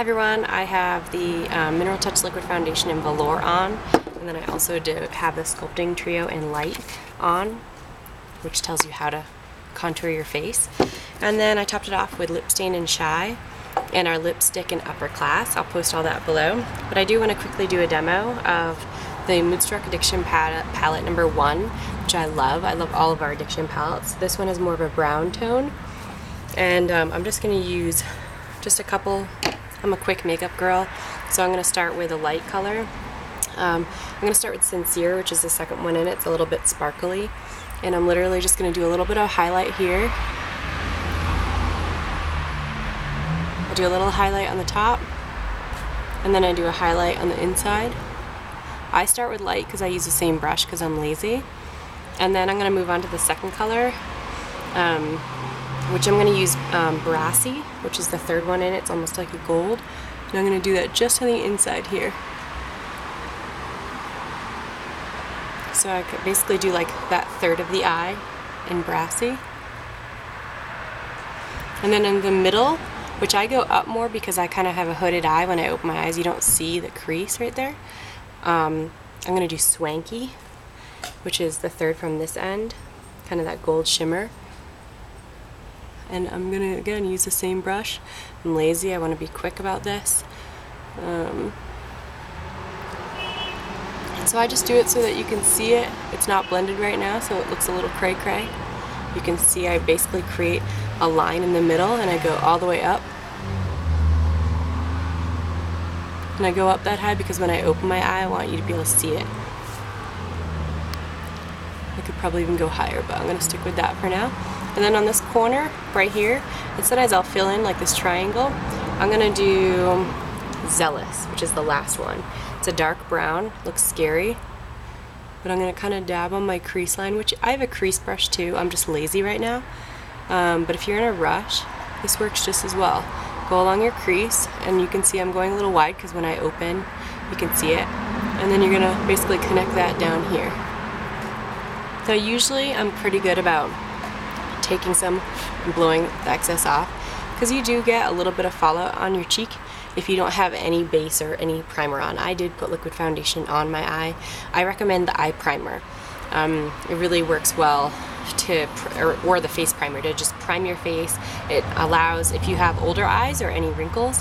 Hi everyone, I have the Mineral Touch Liquid Foundation in Velour on, and then I also have the Sculpting Trio in Light on, which tells you how to contour your face. And then I topped it off with Lip Stain and Shy and our lipstick in Upper Class. I'll post all that below. But I do want to quickly do a demo of the Moodstruck Addiction palette number 1, which I love. I love all of our Addiction palettes. This one is more of a brown tone, and I'm just going to use just a couple. I'm a quick makeup girl, so I'm going to start with a light color. I'm going to start with Sincere, which is the second one in it. It's a little bit sparkly, and I'm literally just going to do a little bit of highlight here. I do a little highlight on the top, and then I do a highlight on the inside. I start with light because I use the same brush because I'm lazy, and then I'm going to move on to the second color, which I'm going to use Brassy, which is the third one in it. It's almost like a gold. And I'm going to do that just on the inside here. So I could basically do like that third of the eye in Brassy. And then in the middle, which I go up more because I kind of have a hooded eye when I open my eyes. You don't see the crease right there. I'm going to do Swanky, which is the third from this end. Kind of that gold shimmer. And I'm going to, again, use the same brush. I'm lazy, I want to be quick about this. So I just do it so that you can see it. It's not blended right now, so it looks a little cray-cray. You can see I basically create a line in the middle, and I go all the way up. And I go up that high because when I open my eye, I want you to be able to see it. I could probably even go higher, but I'm going to stick with that for now. And then on this corner, right here, and sometimes I'll fill in like this triangle. I'm going to do Zealous, which is the last one. It's a dark brown, looks scary. But I'm going to kind of dab on my crease line, which I have a crease brush too. I'm just lazy right now. But if you're in a rush, this works just as well. Go along your crease, and you can see I'm going a little wide because when I open, you can see it. And then you're going to basically connect that down here. So usually I'm pretty good about taking some and blowing the excess off, because you do get a little bit of fallout on your cheek if you don't have any base or any primer on. I did put liquid foundation on my eye. I recommend the eye primer. It really works well to, or the face primer, to just prime your face. It allows, if you have older eyes or any wrinkles,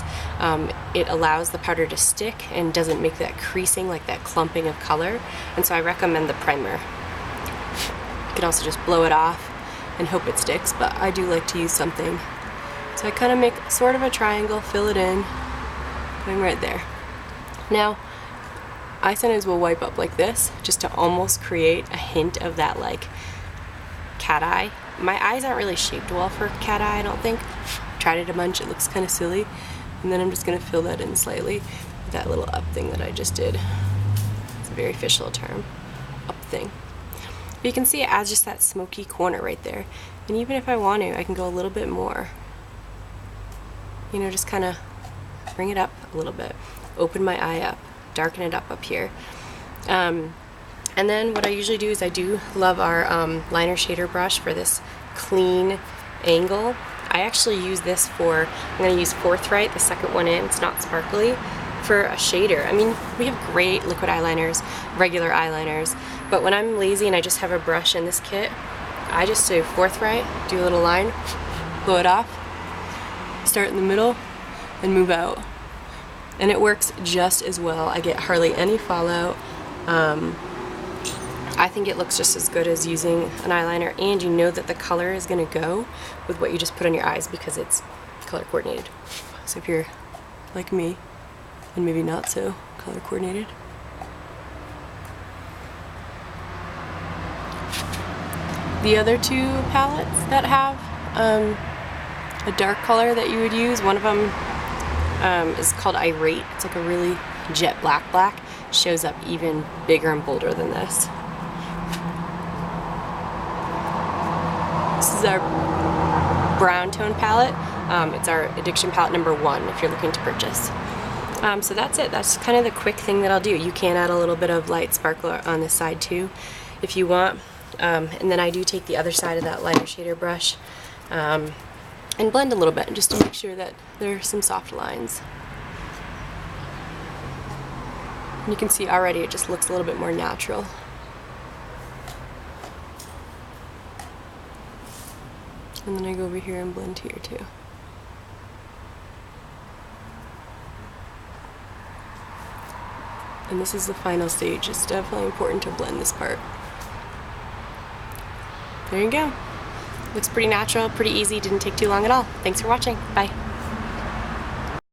it allows the powder to stick and doesn't make that creasing, like that clumping of color. And so I recommend the primer. You can also just blow it off and hope it sticks, but I do like to use something. So I kind of make sort of a triangle, fill it in, going right there. Now, I sometimes will wipe up like this, just to almost create a hint of that like cat eye. My eyes aren't really shaped well for cat eye, I don't think. Tried it a bunch, it looks kind of silly. And then I'm just gonna fill that in slightly with that little up thing that I just did. It's a very official term, up thing. But you can see it adds just that smoky corner right there. And even if I want to, I can go a little bit more. You know, just kind of bring it up a little bit. Open my eye up, darken it up here. And then what I usually do is I do love our liner shader brush for this clean angle. I actually use this for, I'm going to use Forthright, the second one in, it's not sparkly, for a shader. I mean, we have great liquid eyeliners, regular eyeliners, but when I'm lazy and I just have a brush in this kit, I just do Forthright, do a little line, blow it off, start in the middle, and move out. And it works just as well. I get hardly any fallout. I think it looks just as good as using an eyeliner, and you know that the color is going to go with what you just put on your eyes because it's color coordinated. So if you're like me, and maybe not so color coordinated. The other two palettes that have a dark color that you would use, one of them is called Irate. It's like a really jet black. Shows up even bigger and bolder than this. This is our brown tone palette. It's our Addiction palette number 1 if you're looking to purchase. So that's it. That's kind of the quick thing that I'll do. You can add a little bit of light sparkle on this side too if you want. And then I do take the other side of that liner shader brush and blend a little bit just to make sure that there are some soft lines. And you can see already it just looks a little bit more natural. And then I go over here and blend here too. And this is the final stage. It's definitely important to blend this part. There you go. Looks pretty natural, pretty easy, didn't take too long at all. Thanks for watching. Bye.